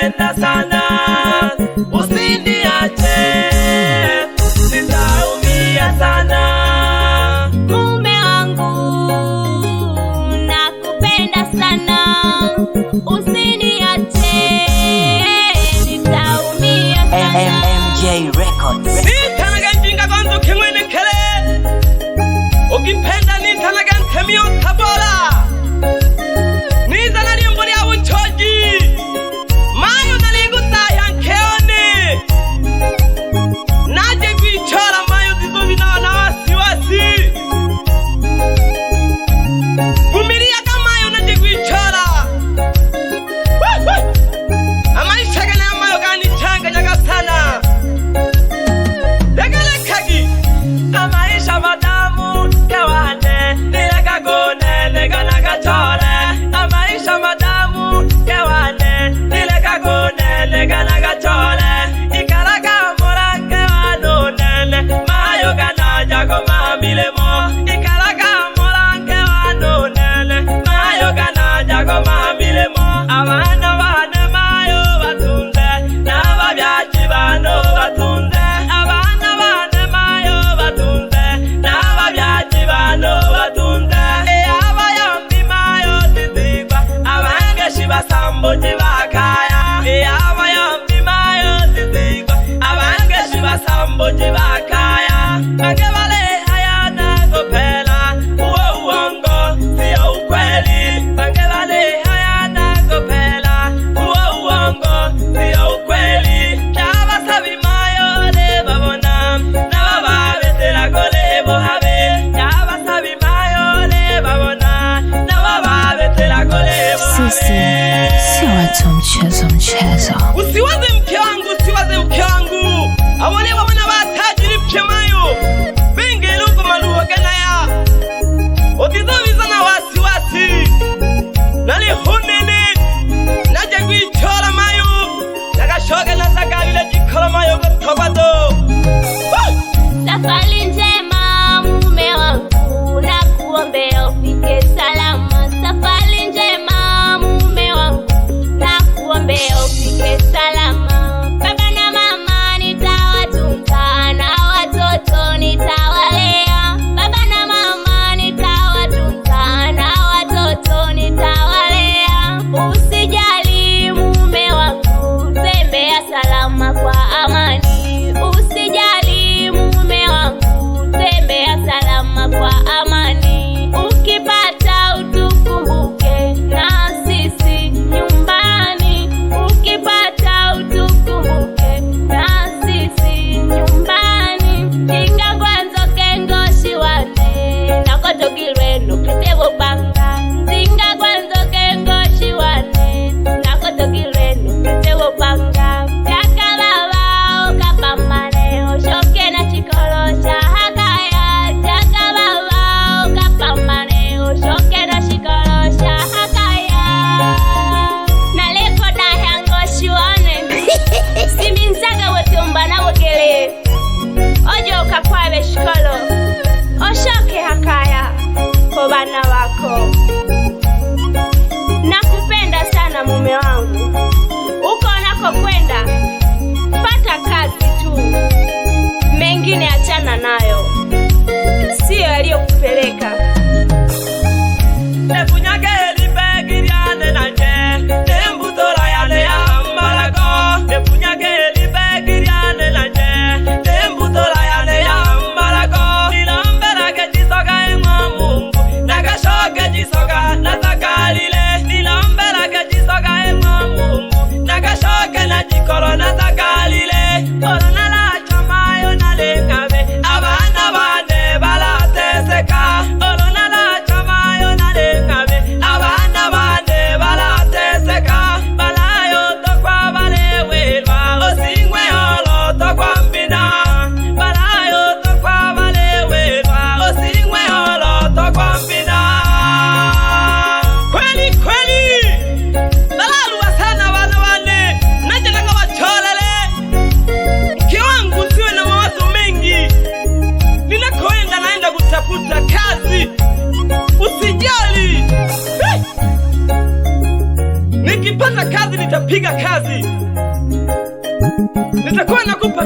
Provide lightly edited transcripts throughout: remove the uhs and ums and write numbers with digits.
nakupenda sana, usiniache, nitaumia sana. Mume wangu nakupenda sana, usiniache, nitaumia sana. MJ Records. Nitanaga njinga kwanza kimwenekele, ukipenda nitanaga ntemio tabora. Nizana nimburi ya uchoji, mayo naligusa yankeone. Naje kuichora mayo zizo vina na wasiwasi. Vumilia kama mayo naje kuichora. Amaisha gani amayo gani changa nyaga sana. Degele kagi. Amaisha madamu kewane, nileka gone, nega naga chore. Amaisha madamu kewane, nileka gone, nega naga chore. Ikaraga mora kewano nene, mayo gana jago mamilemo. Ikaraga mora kewano nene, mayo gana jago mamilemo. Abana bane mayo batunze, n'ababyaji bano batunze. Abana bane mayo batunze, n'ababyaji bano batunze. Abayambi mayo zizigwa, abangeshi basambuji bakaya. Abayambi mayo zizigwa, abangeshi basambuji bakaya. Bange bale hayana gopela, uo uongo sio ukweli. Bange bale hayana gopela, uo uongo sio ukweli. Nabasabi mayo le babona, nabababetela gole bohabe. Nabasabi mayo le babona, nabababetela gole bohabe. Sisi sio watu mchezo. Usiwaze mke wangu, usiwaze mke wangu. Awale wabona batajiri mke mayo. Benge luko maluwa ganaya. Otizoviza na wasiwasi. Nali hunene. Naje kuichora mayo. Nagashoga na zagalile jikora mayo gotobado. Safari njema mume wangu, nakuombea ufike salama. Safari njema mume wangu, nakuombea ufike salama. Baba na mama nitawatunza, na watoto nitawalea. Baba na mama nitawatunza, na watoto nitawalea. Usijali mume wangu, tembea salama kwa amani. Usijali mume wangu, tembea salama kwa amani. Ukipata utukumbuke na sisi nyumbani. Ukipata utukumbuke na sisi nyumbani. Inga kwanza kengoshi wane, nakotogirwe nukitebo banga. Inga kwanza kengoshi wane, nakotogirwe nukitebo banga. Yaka baba ukapambane, oshoke na chikolosha hakaya. Yaka baba ukapambane, oshoke na chikolosha hakaya. Naleko da yangoshi wane, siminzaga wetumba na wogele. Ojo ukakwabe shikolo, oshoke hakaya kwa bana wako. Nakupenda sana mume wangu. Uko unakokwenda, pata kazi tu. Mengine achana nayo, sio yaliyokupeleka. Nefunyage libegiriane nanje, nembutora yale ya mbalago. Nefunyage libegiriane nanje, nembutora yale ya mbalago. Nilambelage jisoga emwa Mungu, nagashoge jisoga na zagalile. Nilambelage jisoga emwa Mungu, nagashoge na jikoro na zagalile. Korona la chamayo na lengabe,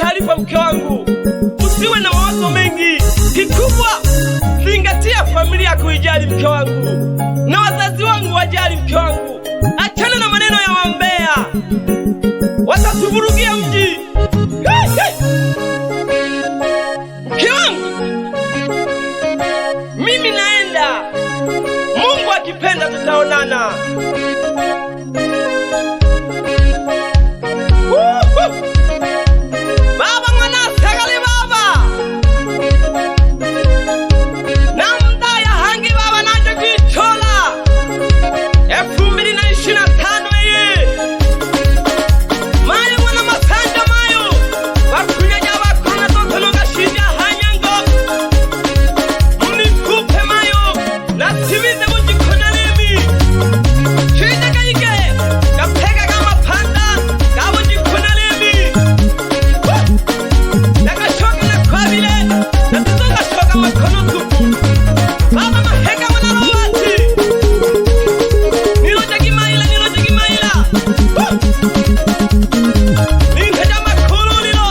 taarifa, mke wangu, usiwe na mawazo mengi. Kikubwa zingatia familia kuijali, mke wangu, na wazazi wangu wajali, mke wangu. Achana na maneno ya wambea, watatuvurugia mji. Mke wangu, mimi naenda. Mungu akipenda tutaonana. Baba mwana sagali baba namda ya hangi baba naje kuitola 2025 ye mayo mwana masanja mayo bakunya jaba kuna toto noga shija hanyango mnikupe mayo na tibize mujikona lemi shija kaike kapega kama panda kabo jikona lemi nakashoka na kwabile na tuzoga shoka makono tupu baba maheka mwana lowati niloja gimaila ningeja makulu lilo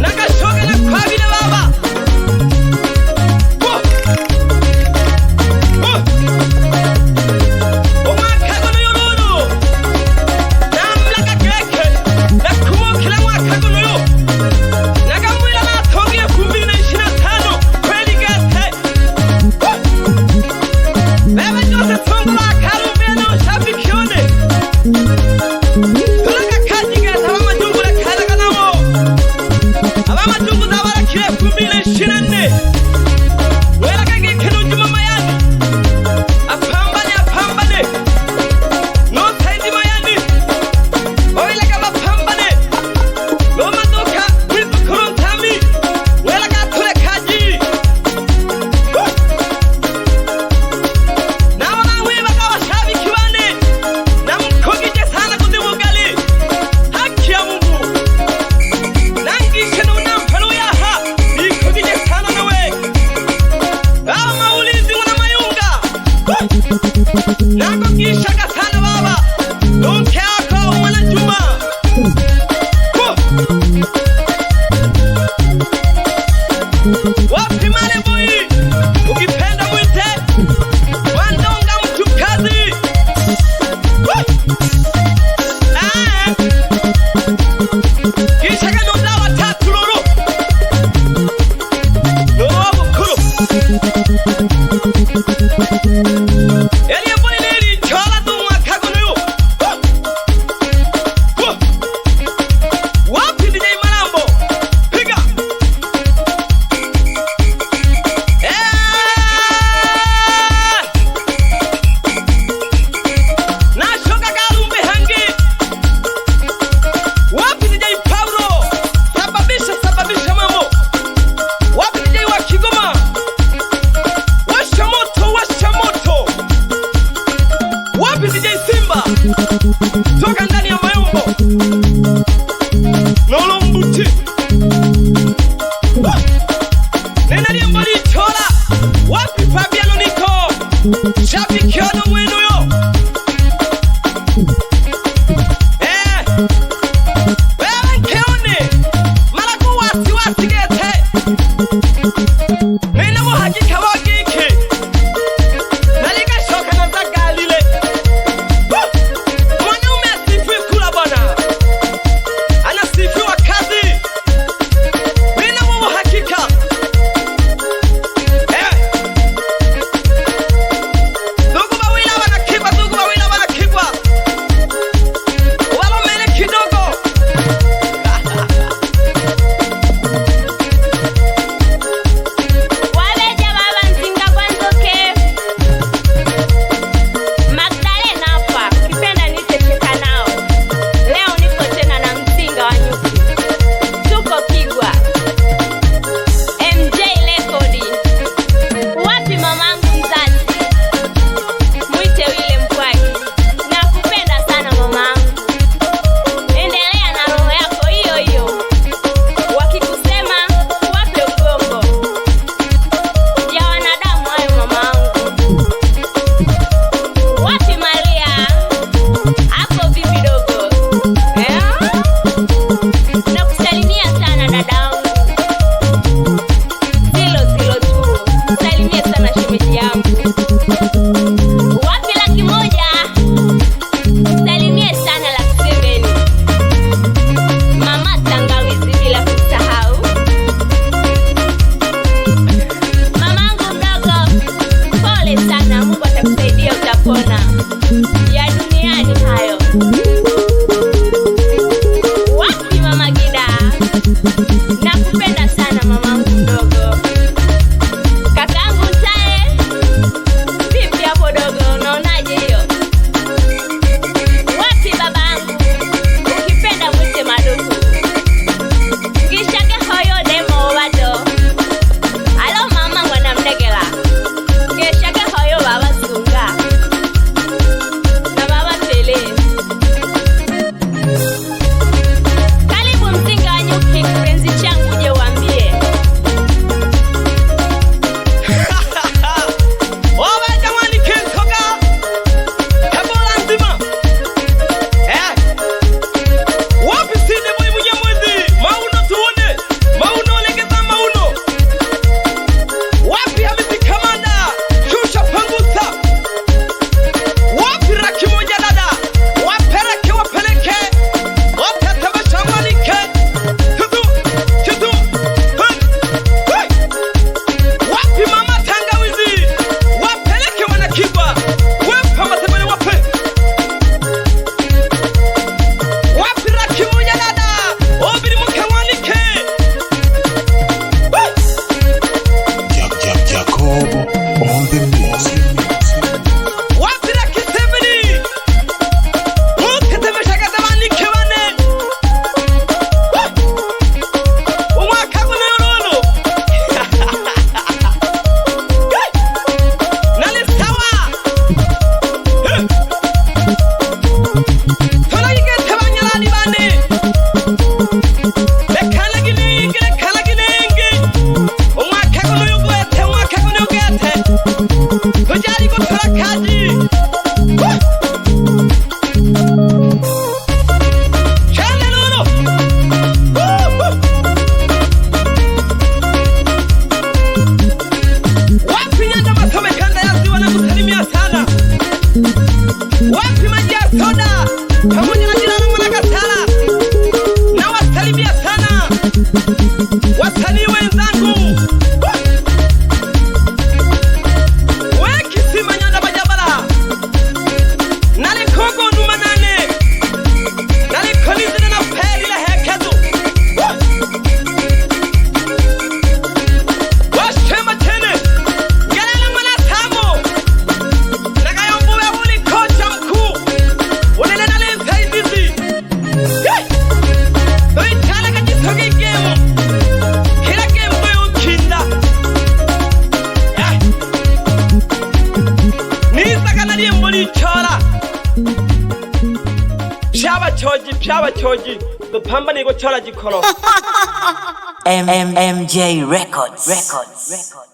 nakashoka na kwabile baba umwakagono yululu namlaga keke nakumukila mwakagono yu nagamwila natongiye 2025 kweli gete bebe jose tungula karumbiya na ushabiki yone tulaga kaji gete abamajungula kalaga nabo abamajungu zabarakire 2024 welaga geke nujuma mayani apambane no saidi mayani oilaga bapambane no madoka wizukurun tami welaga tule kaji naona wibaga washabiki wane na mkogije sana kuzibugali haki ya Mungu nangishe nunampano yaha ikogije sana nawe ama ulinzi mwana mayunga nako kishaga sana baba donke yako mwana Juma wapi male boy ukipenda mwite wandonga mchukazi kishaga nunda watatu lulu mukuru Elia boy leli chola dumwa kagono yu wapi DJ Malambo piga nashoka garumbe hangi wapi DJ Paulo sababisha mambo wapi DJ wa Kigoma washa moto wapi DJ Simba toka ndani ya Mayumbo Nolo Mbuti nena liembali chola wapi Fabiano Niko shabiki ono mwenu yo wewe nkeone malaku wasi gete nena muhakika wagiki naliga shoka na zagalile mwanaume asifiwe kula bwana anasifiwa kazi nena muhakika ndugu bawila wanakibwa walomele kidogo Wabeja baba Mamangu mdogo, pole sana, Mungu atakusaidia, utapona. Ya duniani hayo. Wapi mama Gida? Nakupenda sana mamangu mdogo. Kakaangu Tae, vipi hapo dogo, unaonaje hiyo? Wapi babangu? Ukipenda mwite Maduku. Ngishake hoyo demo wado. Alo mama ngwana mnegela. Ngishake hoyo baba Sunga. Na baba Tele. Karibu mzinga wa nyuki, kipenzi changu, je uambie. Owe jamani kintoka Ebola nzima. Wapi sinde boy Munyamwezi? Mauno tuone. Mauno legeza mauno. Wapi Hamisi Kamanda? Shusha pangusa. Wapi Raki moja dada? Wapeleke wapeleke. Wapete washamanike. Tutu. Tutu. Hey. Hey. Wapi mama Tangawizi? Wapeleke wanakigwa. Wepa matebele wape. Wapi Raki moja dada? Obiri mkawanike. Hey. Jacobo on the mix. Wapi Raki Seveni? Muketemeshaga zabanike bane. Hey. Umwaka guno yorolo. Hey. Nali sawa. Hey. Tolagigete banyalani bane. Lekalaginenge, lekalaginenge. Umwaka guno yugwete, umwaka guno yugwete. Tujari gutora kazi. Hey. Chale lolo. Wapi Nyanda Masome kanda ya Ziwa na kusalimia sana. Wapi maji ya soda pamoja na jirani Mwanakasala na wasalimia sana. Wasanii wenzangu. Weki Simba Nyanda Majabala. Nale Kongo numa nane. Nale Kolizina na Peri la hekezu. Washema tene. Ngelele mwana tamo. Nakayombuwe uli kocha mkuu. Unene nale msaidizi. Hey! Uitala kajitoki gemu. Kila gemu kwe ukinda. Hey! Nisa kanaliye mboli chola. Pshaba choji. Dupamba nigo chola jikoro. MJ Records.